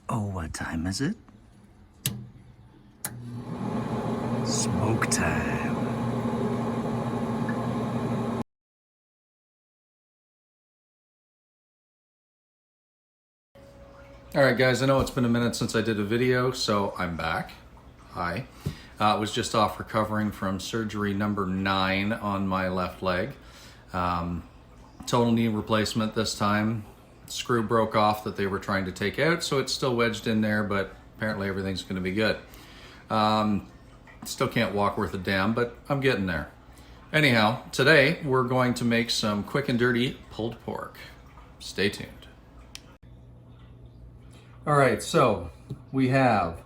Oh, what time is it? Smoke time. All right, guys, I know it's been a minute since I did a video, so I'm back. Hi. I was just off recovering from surgery number 9 on my left leg. Total knee replacement this time. Screw broke off that they were trying to take out, so it's still wedged in there, but apparently everything's going to be good. Still can't walk worth a damn, but I'm getting there. Anyhow, today we're going to make some quick and dirty pulled pork. Stay tuned. All right, so we have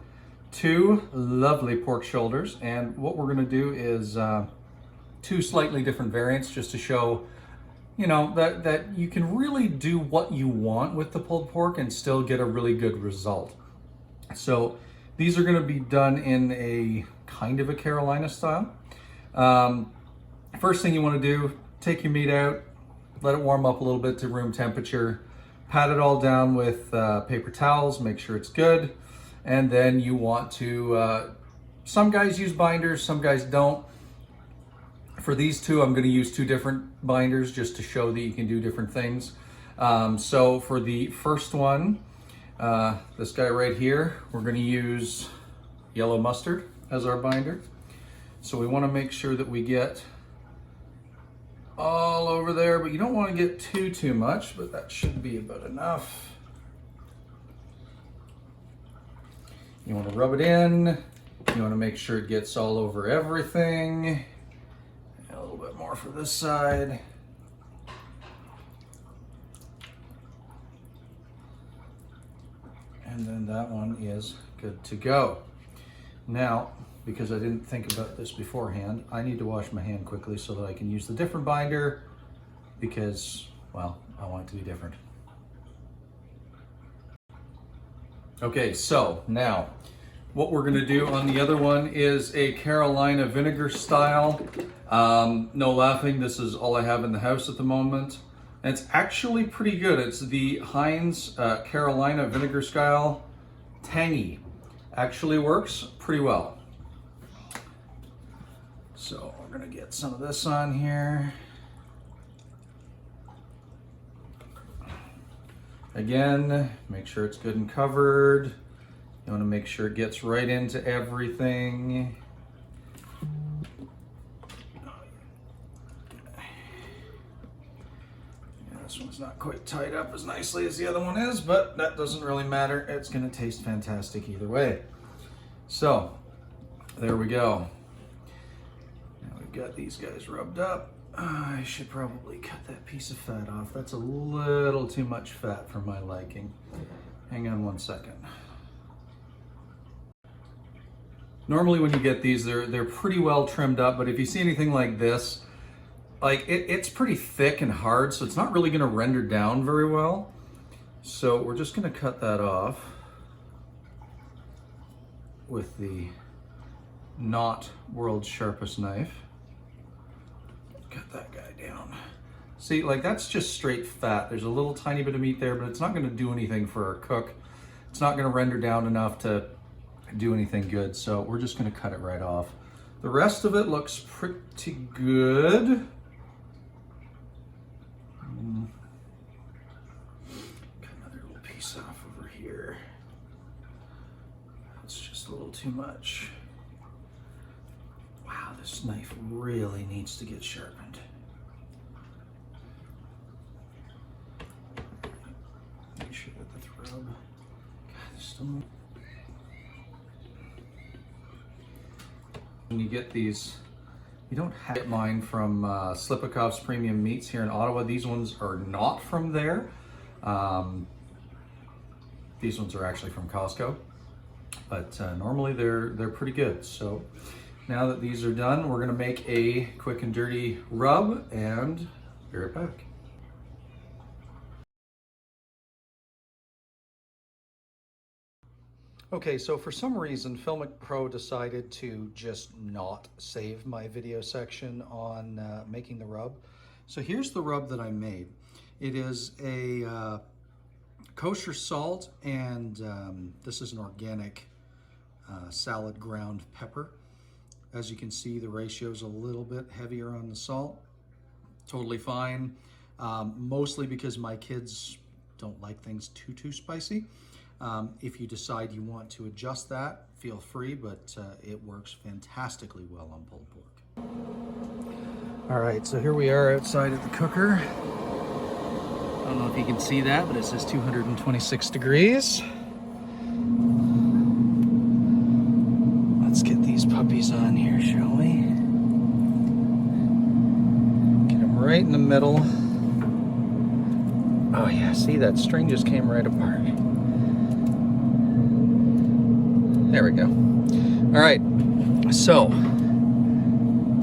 2 lovely pork shoulders, and what we're going to do is 2 slightly different variants just to show, you know, that you can really do what you want with the pulled pork and still get a really good result. So these are going to be done in a kind of a Carolina style. First thing you want to do, take your meat out, let it warm up a little bit to room temperature. Pat it all down with paper towels, make sure it's good. And then you want to, some guys use binders, some guys don't. For these 2, I'm gonna use 2 different binders just to show that you can do different things. So for the first one, this guy right here, we're gonna use yellow mustard as our binder. So we wanna make sure that we get all over there, but you don't want to get too much, but that should be about enough. You want to rub it in. You want to make sure it gets all over everything. A little bit more for this side. And then that one is good to go. Now, because I didn't think about this beforehand, I need to wash my hand quickly so that I can use the different binder because, well, I want it to be different. Okay, so now what we're gonna do on the other one is a Carolina vinegar style. No laughing, this is all I have in the house at the moment. And it's actually pretty good. It's the Heinz Carolina vinegar style tangy. Actually works pretty well. So we're gonna get some of this on here. Again, make sure it's good and covered. You wanna make sure it gets right into everything. Yeah, this one's not quite tied up as nicely as the other one is, but that doesn't really matter. It's gonna taste fantastic either way. So, there we go. Got these guys rubbed up. I should probably cut that piece of fat off. That's a little too much fat for my liking. Hang on one second. Normally when you get these, they're pretty well trimmed up, but if you see anything like this, like it's pretty thick and hard, so it's not really gonna render down very well. So we're just gonna cut that off with the not world's sharpest knife. Cut that guy down. See, like that's just straight fat. There's a little tiny bit of meat there, but it's not gonna do anything for our cook. It's not gonna render down enough to do anything good, so we're just gonna cut it right off. The rest of it looks pretty good. Cut another little piece off over here. That's just a little too much. Wow, this knife really needs to get sharpened. Make sure that the rub. God, there's still more. When you get these, you don't have to get mine from Slipikov's Premium Meats here in Ottawa. These ones are not from there. These ones are actually from Costco, but normally they're pretty good. So now that these are done, we're gonna make a quick and dirty rub and be right back. Okay, so for some reason, Filmic Pro decided to just not save my video section on making the rub. So here's the rub that I made. It is a kosher salt, and this is an organic salad ground pepper. As you can see, the ratio is a little bit heavier on the salt. Totally fine, mostly because my kids don't like things too spicy. If you decide you want to adjust that, feel free, but it works fantastically well on pulled pork. All right, so here we are outside of the cooker. I don't know if you can see that, but it says 226 degrees. Let's get these puppies on here, shall we? Get them right in the middle. Oh yeah, see, that string just came right apart. There we go. All right, so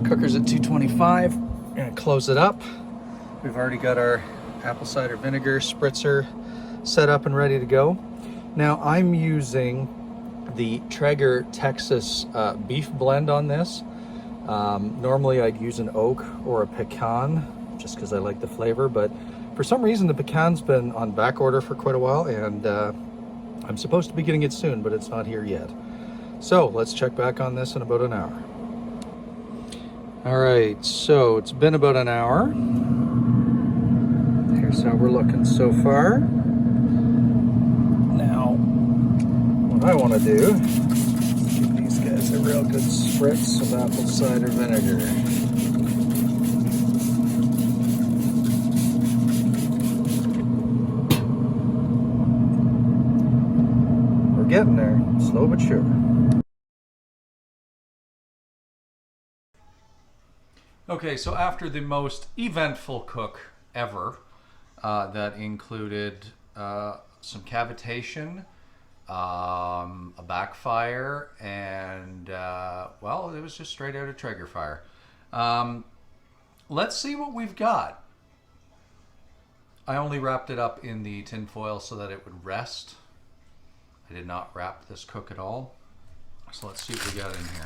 cooker's at 225. I'm gonna close it up. We've already got our apple cider vinegar spritzer set up and ready to go. Now I'm using the Traeger Texas beef blend on this. Normally I'd use an oak or a pecan just because I like the flavor, but for some reason the pecan's been on back order for quite a while, and I'm supposed to be getting it soon, but it's not here yet. So let's check back on this in about an hour. All right, so it's been about an hour. Here's how we're looking so far. Now, what I want to do is give these guys a real good spritz of apple cider vinegar. We're getting there, slow but sure. Okay, so after the most eventful cook ever, that included some cavitation, a backfire, and well, it was just straight out of Traeger Fire. Let's see what we've got. I only wrapped it up in the tin foil so that it would rest. I did not wrap this cook at all. So let's see what we got in here.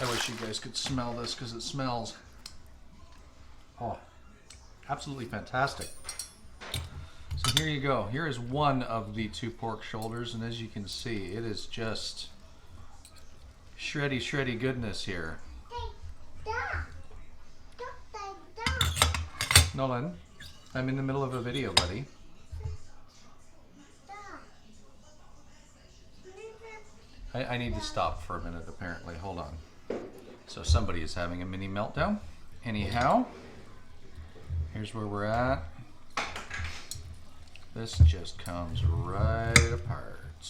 I wish you guys could smell this because it smells, oh, absolutely fantastic. So here you go. Here is one of the 2 pork shoulders, and as you can see, it is just shreddy goodness here. Nolan, I'm in the middle of a video, buddy. I need to stop for a minute, apparently. Hold on. So somebody is having a mini meltdown. Anyhow, here's where we're at. This just comes right apart.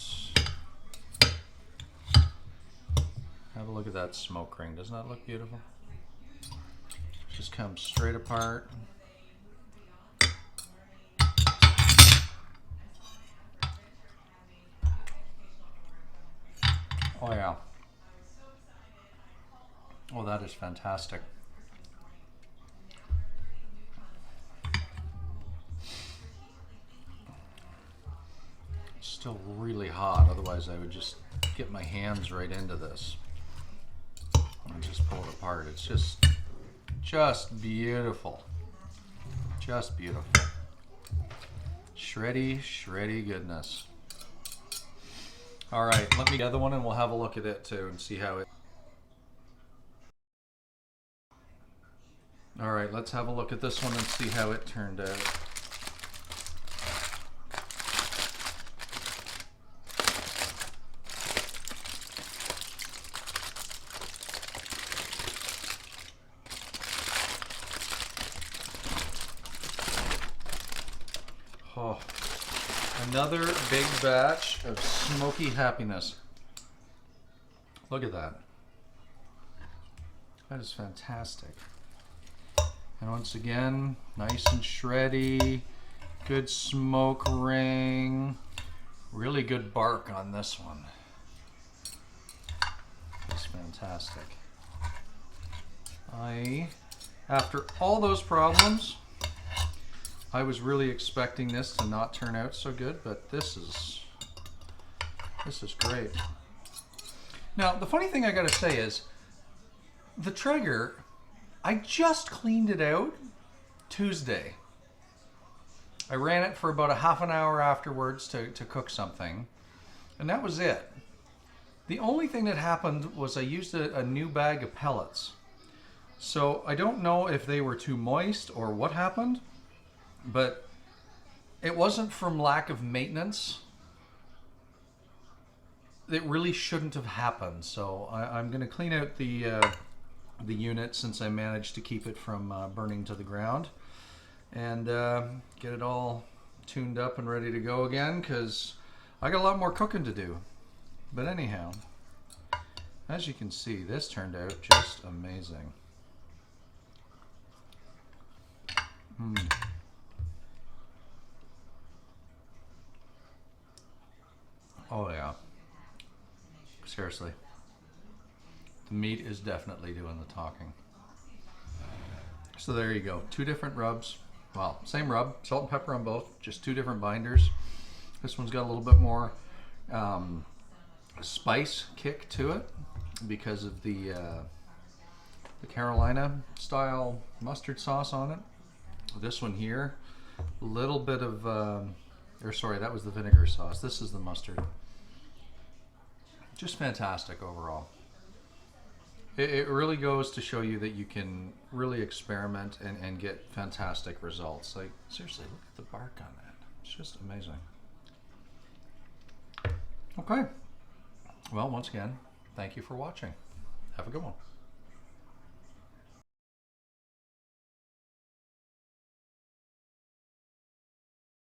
Have a look at that smoke ring. Doesn't that look beautiful? Just comes straight apart. Oh yeah. Oh, that is fantastic. It's still really hot, otherwise I would just get my hands right into this and just pull it apart. It's just beautiful. Just beautiful. Shreddy goodness. All right, let me get the other one and we'll have a look at it too and see how it. All right, let's have a look at this one and see how it turned out. Oh, another big batch of smoky happiness. Look at that. That is fantastic. And once again, nice and shreddy, good smoke ring, really good bark on this one. That's fantastic. I After all those problems, I was really expecting this to not turn out so good, but this is great. Now, the funny thing I gotta say is, the Traeger, I just cleaned it out Tuesday. I ran it for about a half an hour afterwards to cook something, and that was it. The only thing that happened was I used a new bag of pellets. So I don't know if they were too moist or what happened, but it wasn't from lack of maintenance. It really shouldn't have happened. So I'm going to clean out the unit, since I managed to keep it from burning to the ground, and get it all tuned up and ready to go again, because I got a lot more cooking to do. But anyhow, as you can see, this turned out just amazing. Oh yeah, seriously, the meat is definitely doing the talking. So there you go, 2 different rubs. Well, same rub, salt and pepper on both, just 2 different binders. This one's got a little bit more spice kick to it because of the Carolina style mustard sauce on it. This one here, a little bit of, or sorry, that was the vinegar sauce. This is the mustard. Just fantastic overall. It really goes to show you that you can really experiment and get fantastic results. Like, seriously, look at the bark on that. It's just amazing. Okay. Well, once again, thank you for watching. Have a good one.